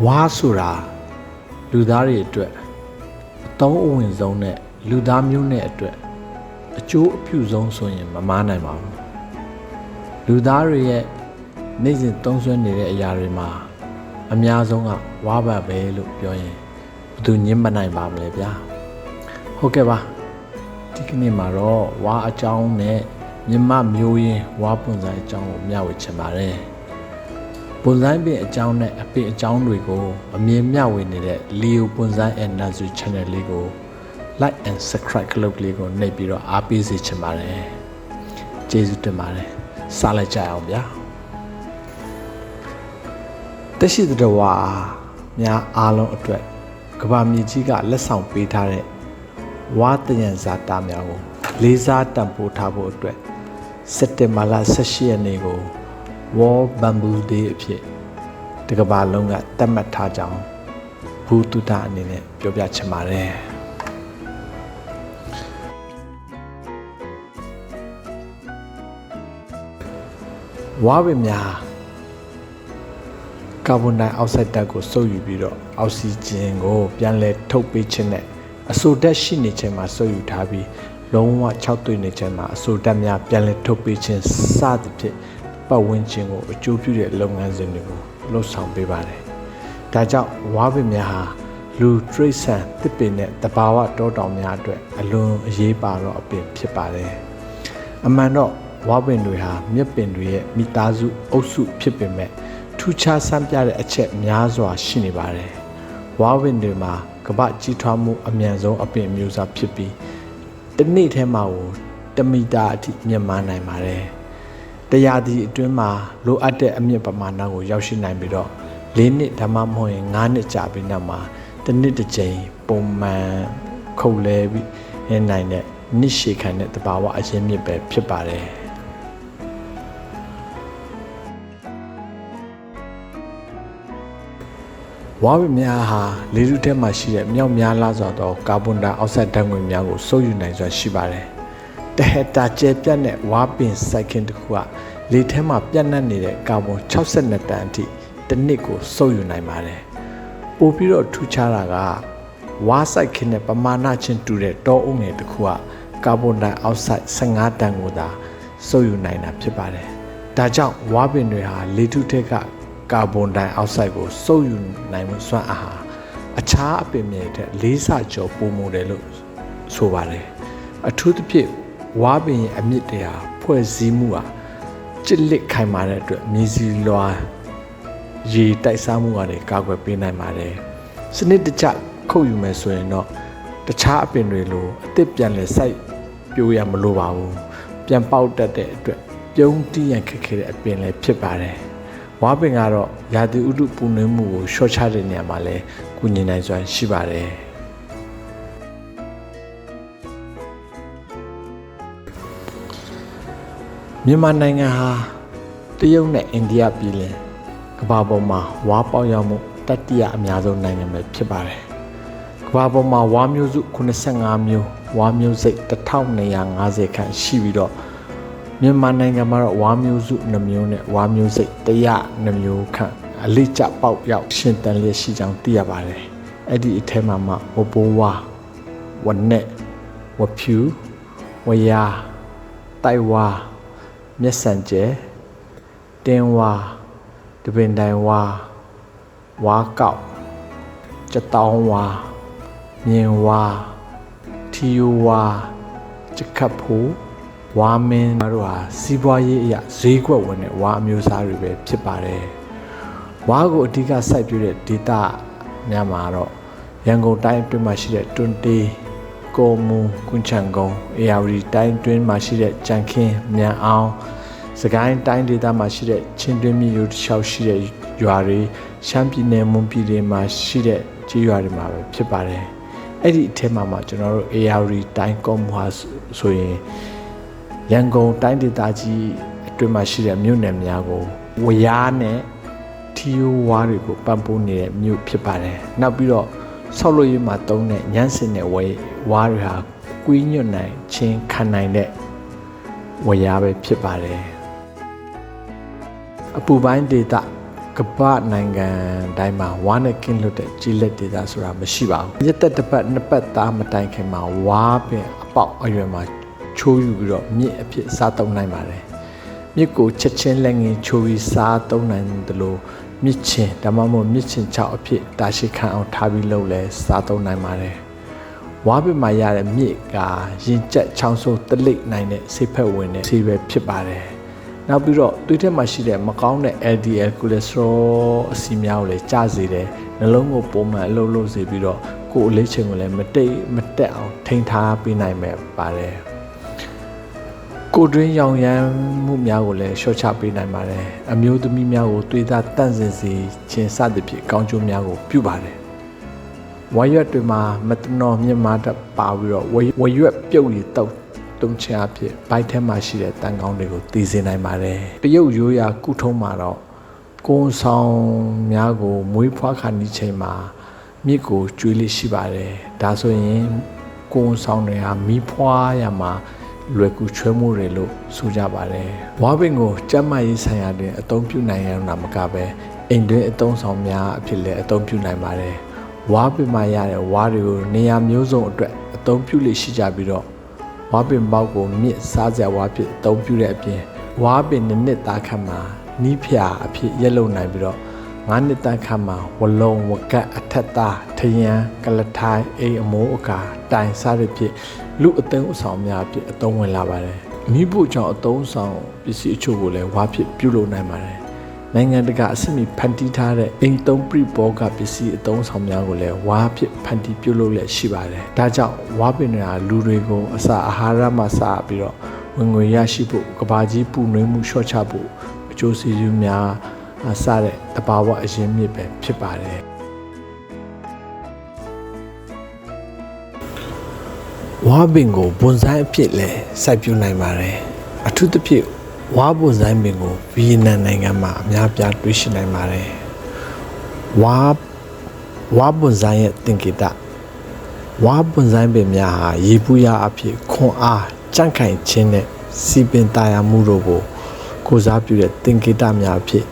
ဝါဆိုတာလူသားတွေအတွက်အသုံးအဝင်ဆုံးနဲ့လူသားမျိုးနဲ့အတွက်အကျိုးအပြုဆုံးဆိုရင်မမားနိုင်ပါဘူးလူသားတွေရဲ့နေ့စဉ်သုံးစွဲနေတဲ့အရာတွေမှာအများဆုံးကဝါပတ်ပဲလို့ပြောရင်ဘယ်သူညှင်းမနိုင်ပါမလဲဗျာဟုတ်ကဲ့ပါဒီကနေ့မှာတော့ဝါအကြောင်းနဲ့မြမမျိုးရင်းဝါပွန်ဆိုင်အကြောင်းကိုမျှဝေချင်ပါတယ်ပွန်ဆိုင်ပင်အကြောင်းနဲ့အပင်အကြောင်းတွေကိုအမြင်မျှဝေနေတဲ့ Leo ပွန်ဆိုင် and Nursery Channel လေးကို like and subscribe လုပ်လေးကိုနှိပ်ပြီးတော့အားပေးစေချင်ပါတယ်ကျေးဇူးတင်ပါတယ်စားလိုက်ကြအောင်ဗျာတက်ရှိတဲ့ဝါများအားလုံးအတွက်ကဘာမြေကြီးကလက်ဆောင်ပေးထားတဲ့ဝါတယံဇာတာများကိုလေးစားတန်ဖိုးထားဖို့အတွက်စက်တင်ဘာလ18ရက်နေ့ကို World Bamboo Day အဖြစ်ဒီကမ္ဘာလုံးကသတ်မှတ်ထားကြောင်းဘူတုဒအနေနဲ့ပြောပြချင်ပါတယ်ဝါပင်များကာဗွန်ဒိုင်အောက်ဆိုက်ဓာတ်ကိုစုပ်ယူပြီးတော့အောက်ဆီဂျင်ကိုပြန်လည်ထုတ်ပေးခြင်းနဲ့အဆိုဓာတ်ရှိနေခြင်းမှာစုပ်ယူထားပြီးလုံးဝ6တွေ့နေခြင်းမှာအဆိုဓာတ်များပြန်လည်ထုတ်ပေးခြင်းစသဖြင့်ပတ်ဝန်းကျင်ကိုအကျိုးပြုတဲ့လုပ်ငန်းစဉ်တွေကိုလှုပ်ဆောင်ပေးပါတယ်။ဒါကြောင့်ဝါပင်များဟာလူတရိတ်ဆန်တစ်ပင်နဲ့တဘာဝတောတောင်များအတွက်အလွန်အရေးပါတော့အပင်ဖြစ်ပါတယ်။အမှန်တော့ဝါပင်တွေဟာမြက်ပင်တွေရဲ့မိသားစုအုပ်စုဖြစ်ပေမဲ့ထူးခြားဆန်းပြတဲ့အချက်များစွာရှိနေပါတယ်။ဝါပင်တွေမှာကမ္ဘာကြီးထွားမှုအမြန်ဆုံးအပင်မျိုးစားဖြစ်ပြီးတစ်နေ့ထဲမှာကို1 မီတာအထိမြင့်မားနိုင်ပါတယ်။တရားဒီအတွင်းမှာလိုအပ်တဲ့အမြင့်ပမာဏကိုရောက်ရှိနိုင်ပြီးတော့4 နှစ်ဒါမှမဟုတ်ရင်5 နှစ်ကြာပြီးနောက်မှာတစ်နှစ်တစ်ကြိမ်ပုံမှန်ခုတ်လဲပြီးနိုင်တဲ့နှစ်ရှည်ခံတဲ့တဘာဝအရင်းမြစ်ပဲဖြစ်ပါတယ်။ဝါပင်များဟာလေထုထဲမှာရှိတဲ့မြောက်များလာစွာသောကာဗွန်ဒိုင်အောက်ဆိုက်ဓာတ်ငွေ့များကိုစုပ်ယူနိုင်စွာရှိပါတယ်။တဟက်တာကျဲပြတ်တဲ့ဝါပင်စိုက်ခင်းတစ်ခုကလေထဲမှာပြန့်နှံ့နေတဲ့ကာဗွန်62တန်အထိတစ်နှစ်ကိုစုပ်ယူနိုင်ပါတယ်။ပိုပြီးတော့ထူးခြားတာကဝါစိုက်ခင်းတဲ့ပမာဏချင်းတူတဲ့တောအုပ်ငယ်တစ်ခုကကာဗွန်ဒိုင်အောက်ဆိုက်15တန်ကိုသာစုပ်ယူနိုင်တာဖြစ်ပါတယ်။ဒါကြောင့်ဝါပင်တွေဟာလေထုထဲကကာဗွန်ဒိုင်အောက်ဆိုက်ကိုစုပ်ယူနိုင်မှုစွမ်းအားဟာအခြားအပင်မြေထက်4 ဆကျော်ပိုမိုတယ်လို့ဆိုပါတယ်အထူးသဖြင့်ဝါပင်ရဲ့အမြင့်တရားဖွဲ့စည်းမှုဟာကြစ်လက်ခိုင်မာတဲ့အတွက်မြေစီလွှာရေတိုက်စားမှုကနေကာကွယ်ပေးနိုင်ပါတယ်စနစ်တကျခုတ်ယူမယ်ဆိုရင်တော့တခြားအပင်တွေလိုအသစ်ပြန်လည်စိုက်ပျိုးရမလိုပါဘူးပြန်ပေါက်တတ်တဲ့အတွက်ပြုံးတီးရန်ခက်ခဲတဲ့အပင်လည်းဖြစ်ပါတယ်ဝါပင်ကတော့ရာသီဥတုပူနွေးမှုကိုလျှော့ချတဲ့နေရာမှာလည်းကူညီနိုင်စွမ်းရှိပါတယ်မြန်မာနိုင်ငံဟာတရုတ်နဲ့အိန္ဒိယပြည်လင်ကမ္ဘာပေါ်မှာဝါပေါက်ရောက်မှုတတိယအများဆုံးနိုင်ငံပဲဖြစ်ပါတယ်ကမ္ဘာပေါ်မှာဝါမျိုးစု85မျိုးဝါမျိုးစိတ်1250ခန့်ရှိပြီးတော့မြန်မာနိုင်ငံမှာတော့ဝါမျိုးစု2မျိုးနဲ့ဝါမျိုးစိတ်102မျိုးခန့်အလိကျပေါက်ရောက်ရှင်တန်လျက်ရှိကြောင်းသိရပါတယ်။အဲ့ဒီအထဲမှာဝဘိုးဝါဝနဲ့ဝဖြူဝရာတိုက်ဝါမျက်စံကျဲတင်းဝါတပင်တိုင်ဝါဝါကောက်ကြတောင်းဝါမြင်ဝါထီယိုဝါကြခတ်ဖို့ဝါမင်းတို့ဟာစီးပွားရေးအရာဈေးကွက်ဝင်တဲ့ဝါအမျိုးအစားတွေပဲဖြစ်ပါတယ်။ဝါကိုအဓိကစိုက်ပျိုးတဲ့ဒေသများမှာတော့ရန်ကုန်တိုင်းအတွင်းမှာရှိတဲ့တွန်တေးကော်မူကွန်ချံကုန်းအေရဝတီတိုင်းအတွင်းမှာရှိတဲ့ကြံခင်းမြန်အောင်စကိုင်းတိုင်းဒေသမှာရှိတဲ့ချင်းတွင်းမြစ်ရိုးတစ်လျှောက်ရှိတဲ့ရွာတွေရှမ်းပြည်နယ်မွန်ပြည်နယ်မှာရှိတဲ့ကျေးရွာတွေမှာပဲဖြစ်ပါတယ်။အဲ့ဒီအထက်မှာကျွန်တော်တို့အေရဝတီတိုင်းကော်မူဟာဆိုရင်ရန်ကုန်တိုင်းဒေသကြီးအတွင်းမှာရှိတဲ့မြို့နယ်များကိုဝရားနဲ့ထီယိုဝါတွေကိုပံ့ပိုးနေတဲ့မြို့ဖြစ်ပါတယ်။နောက်ပြီးတော့ဆောက်လုပ်ရေးမှာသုံးတဲ့ညှန်းစင်တဲ့ဝါတွေဟာကွေးညွတ်နိုင်ချင်းခံနိုင်တဲ့ဝရားပဲဖြစ်ပါတယ်။အပူပိုင်းဒေသ ကပ္ပနိုင်ငံတိုင်းမှာဝါနဲ့ကင်းလွတ်တဲ့ကြီးလက်ဒေသဆိုတာမရှိပါဘူးရက်သက်တစ်ပတ်နှစ်ပတ်သားမတိုင်ခင်မှာဝါပင်အပေါက်အရွယ်မှာချိုးယူပြီးတော့မြစ်အဖြစ်စားသုံးနိုင်ပါတယ်မြစ်ကိုချက်ချင်းလက်ငင်းချိုးပြီးစားသုံးနိုင်တယ်လို့မြစ်ချင်းဒါမှမဟုတ်မြစ်ချင်းချောက်အဖြစ်တာရှိခံအောင်ထားပြီးလုပ်လဲစားသုံးနိုင်ပါတယ်ဝါပင်မှာရတဲ့မြစ်ကရင်ကျက်ချောင်းဆိုးတလိပ်နိုင်တဲ့ဆေးဖက်ဝင်တဲ့ဆေးပဲဖြစ်ပါတယ်နောက်ပြီးတော့သွေးထဲမှာရှိတဲ့မကောင်းတဲ့ LDL cholesterol အဆီများကိုလည်းကျစေတယ်နှလုံးကိုပုံမှန်အလုပ်လုပ်စေပြီးတော့ကိုယ်အလေးချိန်ကိုလည်းမတက်အောင်ထိန်းထားပေးနိုင်မယ်ပါတယ်ကိုတွင်းရောင်ရမ်းမှုများကိုလည်းရှော့ချပေးနိုင်ပါတယ်အမျိုးသမီးများကိုသွေးသားတန့်စင်စေခြင်းစသဖြင့်ကောင်းကျိုးများကိုပြုပါတယ်ဝါရွက်တွေမှာမတနော်မြင့်မာတက်ပါပြီးတော့ဝါရွက်ပြုတ်ရည်တောက်တုံးချအဖြစ်ဘိုက်ထဲမှာရှိတဲ့တန်ကောင်းတွေကိုတည်စေနိုင်ပါတယ်တရုတ်ရိုးရာကုထုံးမှာတော့ကိုယ်ဆောင်များကိုမွေးဖွားခါနီးချိန်မှာမြစ်ကိုကျွေးလိရှိပါတယ်ဒါဆိုရင်ကိုယ်ဆောင်တွေဟာမီးဖွားရမှာလွယ်ကူချွဲမှုတွေလို့ဆိုကြပါတယ်ဝါပင်ကိုကျန်းမာရေးဆိုင်ရာတွင်အသုံးပြုနိုင်ရတာမကပဲအိမ်တွင်းအသုံးဆောင်များအဖြစ်လည်းအသုံးပြုနိုင်ပါတယ်ဝါပင်မှာရတဲ့ဝါတွေကိုနေရာမျိုးစုံအတွက်အသုံးပြုလိရှိကြပြီးတော့ဝါပင်ပေါက်ကိုမြစ်စားစရာဝါဖြစ်အသုံးပြုတဲ့အပြင်ဝါပင်နှစ်သားခန့်မှာနီးဖြာအဖြစ်ရက်လုံနိုင်ပြီးတော့9နှစ်သားခန့်မှာဝလုံးဝကတ်အထက်သားထယံကလထိုင်းအိမ်အမိုးအကာတိုင်စားတဲ့ဖြစ်လူအသုံးအဆောင်များဖြစ်အသုံးဝင်လာပါတယ်မိဖို့ကြောင့်အသုံးဆောင်ပစ္စည်းအချို့ကိုလည်းဝါဖြစ်ပြုလုပ်နိုင်ပါတယ်နိုင်ငံတကာအဆင့်မီဖန်တီးထားတဲ့အိမ်သုံးပရိဘောဂပစ္စည်းအသုံးဆောင်များကိုလည်းဝါဖြစ်ဖန်တီးပြုလုပ်လျက်ရှိပါတယ်ဒါကြောင့်ဝါပင်တွေဟာလူတွေကိုအစာအာဟာရမှစပြီးတော့ဝင်ငွေရရှိဖို့ကဘာကြီးပူနွေးမှုလျှော့ချဖို့အကျိုးစီးပွားများစတဲ့တဘာဝအရင်းမြစ်ပဲဖြစ်ပါတယ်ဝါပင်ကိုဘွန်ဆိုင်အဖြစ်လည်းစိုက်ပျိုးနိုင်ပါတယ်အထူးသဖြင့်ဝါဘွန်ဆိုင်ပင်ကိုဗီယက်နမ်နိုင်ငံမှာအများပြားတွေ့ရှိနိုင်ပါတယ်ဝါဘွန်ဆိုင်ရဲ့သင်္ကေတဝါဘွန်ဆိုင်ပင်များဟာရေပူရအဖြစ်ခွန်အားကြန့်ခိုင်ခြင်းနဲ့စီပင်တာယာမှုတို့ကိုစားပြုတဲ့သင်္ကေတများအဖြစ်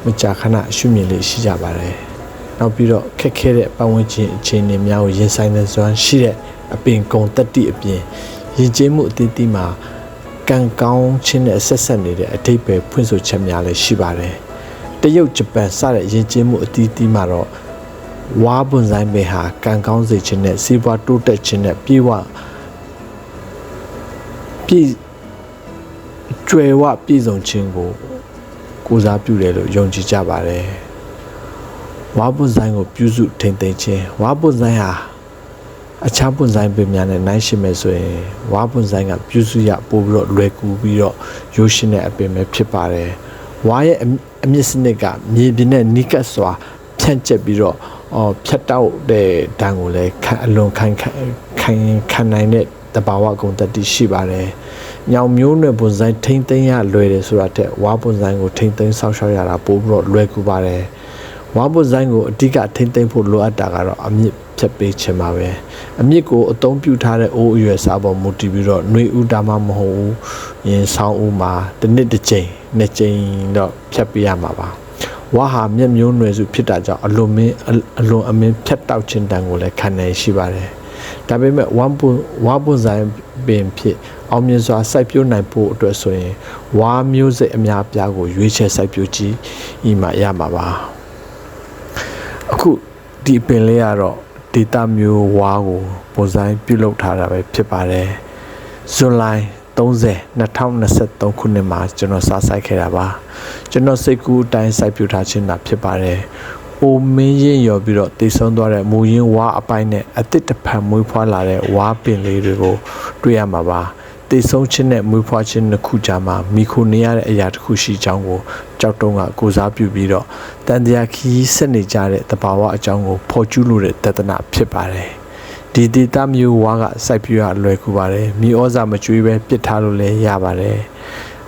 မကြာခဏရှုမြင်လေးရှိကြပါတယ်နောက်ပြီးတော့ခက်ခဲတဲ့ပတ်ဝန်းကျင်အခြေအနေများကိုရင်ဆိုင်တဲ့စွမ်းရှိတဲ့အပင်ကုံတက်တိအပြင်ယဉ်ကျေးမှုအသီးသီးမှာကံကောင်းခြင်းနဲ့ဆက်ဆက်နေတဲ့အဓိပ္ပာယ်ဖွင့်ဆိုချက်များလည်းရှိပါတယ်တရုတ်ဂျပန်စတဲ့ယဉ်ကျေးမှုအသီးသီးမှာတော့ဝါဘွန်ဆိုင်ပင်ဟာကံကောင်းစေခြင်းနဲ့စီးပွားတိုးတက်ခြင်းနဲ့ပြေဝကျွယ်ဝပြည့်စုံခြင်းကိုစားပြုတယ်လို့ယုံကြည်ကြပါတယ်ဝါဘွန်ဆိုင်ကိုပြုစုထိန်းသိမ်းခြင်းဝါဘွန်ဆိုင်ဟာအခြားပွန်ဆိုင်ပင်များနဲ့နိုင်ရှိမယ်ဆိုရင်ဝါပွန်ဆိုင်ကပြုစုရပို့ပြီးတော့လွယ်ကူပြီးတော့ရိုးရှင်းတဲ့အပင်ပဲဖြစ်ပါတယ်ဝါရဲ့အမြင့်စနစ်ကမြေပြင်နဲ့နီးကပ်စွာဖြန့်ကျက်ပြီးတော့ဖြတ်တောက်တဲ့ဓာတ်ကိုလည်းအလွန်ခံနိုင်တဲ့တဘာဝကုန်တတ်တည်ရှိပါတယ်ညောင်မျိုးနွယ်ပွန်ဆိုင်ထိမ့်သိမ်းရလွယ်တယ်ဆိုတာတဲ့ဝါပွန်ဆိုင်ကိုထိမ့်သိမ်းဆောက်ရှောက်ရတာပို့ပြီးတော့လွယ်ကူပါတယ်ဝါပွန်ဆိုင်ကိုအဓိကထိမ့်သိမ်းဖို့လိုအပ်တာကတော့အမြင့်ဖြတ်ပေးခြင်းပါပဲအမြင့်ကိုအသုံးပြုထားတဲ့အိုးအရွယ်စားပေါ်မူတည်ပြီးတော့နှွေဦးဒါမှမဟုတ်ဘူးရင်ဆောင်းဦးမှာတစ်နှစ်ကြိမ်နှစ်ကြိမ်တော့ဖြတ်ပေးရမှာပါဝါဟာမျက်မျိုးနွယ်စုဖြစ်တာကြောင့်အလွန်အမင်းဖြတ်တောက်ခြင်းတန်ကိုလည်းခံနိုင်ရှိပါတယ်ဒါပေမဲ့ဝါပွန်ဆိုင်ပင်ဖြစ်အောင်မြင်စွာစိုက်ပျိုးနိုင်ဖို့အတွက်ဆိုရင်ဝါမျိုးစိတ်အများပြားကိုရွေးချယ်စိုက်ပျိုးကြည့်ဤမှာရမှာပါအခုဒီပင်လေးကတော့ဒေတာမျိုးဝါကိုပုံစံပြုလုပ်ထားတာပဲဖြစ်ပါတယ်ဇွန်လ30 2023ခုနှစ်မှာကျွန်တော်စားစိုက်ခဲ့တာပါကျွန်တော်စိတ်ကူးအတိုင်းစိုက်ပျိုးထားခြင်းတာဖြစ်ပါတယ်အိုမင်းရင်ရော်ပြီးတော့တည်ဆုံးသွားတဲ့မူရင်းဝါအပိုင်းနဲ့အသစ်တစ်ဖန်မွေးဖွားလာတဲ့ဝါပင်လေးတွေကိုတွေ့ရမှာပါတည်ဆုံးခြင်းနဲ့မွေးဖွားခြင်းတစ်ခုကြာမှာမိခိုနေရတဲ့အရာတစ်ခုရှိကြောင်းကိုကြောက်တုံးကကိုစားပြုပြီးတော့တန်တရားခီးဆက်နေကြတဲ့တဘာဝအကြောင်းကိုဖော်ကျူးလို့တဲ့တဒနာဖြစ်ပါတယ်ဒီဒေတာမျိုးဝါကစိုက်ပြရလွယ်ကူပါတယ်မြေဩဇာမကျွေးပဲပစ်ထားလို့လည်းရပါတယ်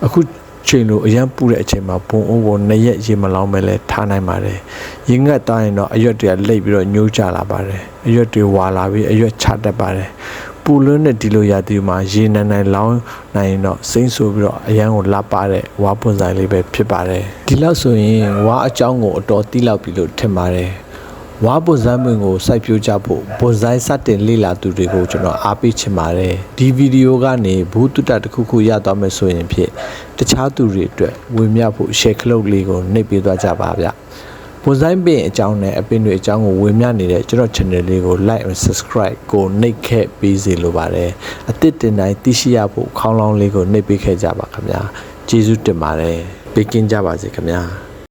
အခုချိန်လိုအရန်ပူတဲ့အချိန်မှာဘုံအိုးကို2ရက်ရေမလောင်းပဲလဲထားနိုင်ပါတယ်ရင်ငတ်သွားရင်တော့အရွက်တွေကလိပ်ပြီးတော့ညှိုးကျလာပါတယ်အရွက်တွေဝါလာပြီးအရွက်ချတတ်ပါတယ်ပ ပူလွန်းတဲ့ဒီလိုရာသီမှာရေနံနိုင်လောင်းနိုင်တော့စိမ့်ဆိုပြီးတော့အရန်ကိုလှပတဲ့ဝါပွန်ဆိုင်လေးပဲဖြစ်ပါတယ်ဒီလောက်ဆိုရင်ဝါအကြောင်းကိုအတော်တိလောက်ပြီလို့ထင်ပါတယ်ဝါပွန်ဆိုင်မင်းကိုစိုက်ပျိုးကြဖို့ပွန်ဆိုင်စတင်လေ့လာသူတွေကိုကျွန်တော်အားပေးချင်ပါတယ်ဒီဗီဒီယိုကနေဘူးတုတတစ်ခုခုရသွားမယ်ဆိုရင်ဖြစ်တခြားသူတွေအတွက်ဝေမျှဖို့ share ခလုတ်လေးကိုနှိပ်ပေးသွားကြပါဗျပွန်ဆိုင်ပင်အကြောင်းနဲ့အပင်တွေအကြောင်းကိုဝေမျှနေတဲ့ကျွန်တော် channel လေးကို like and subscribe ကိုနှိပ်ခဲ့ပေးစေလိုပါတယ်အသစ်တင်တိုင်းသိရှိရဖို့ခေါင်းလောင်းလေးကိုနှိပ်ပေးခဲ့ကြပါခင်ဗျာကျေးဇူးတင်ပါတယ်ပေးကင်းကြပါစေခင်ဗျာ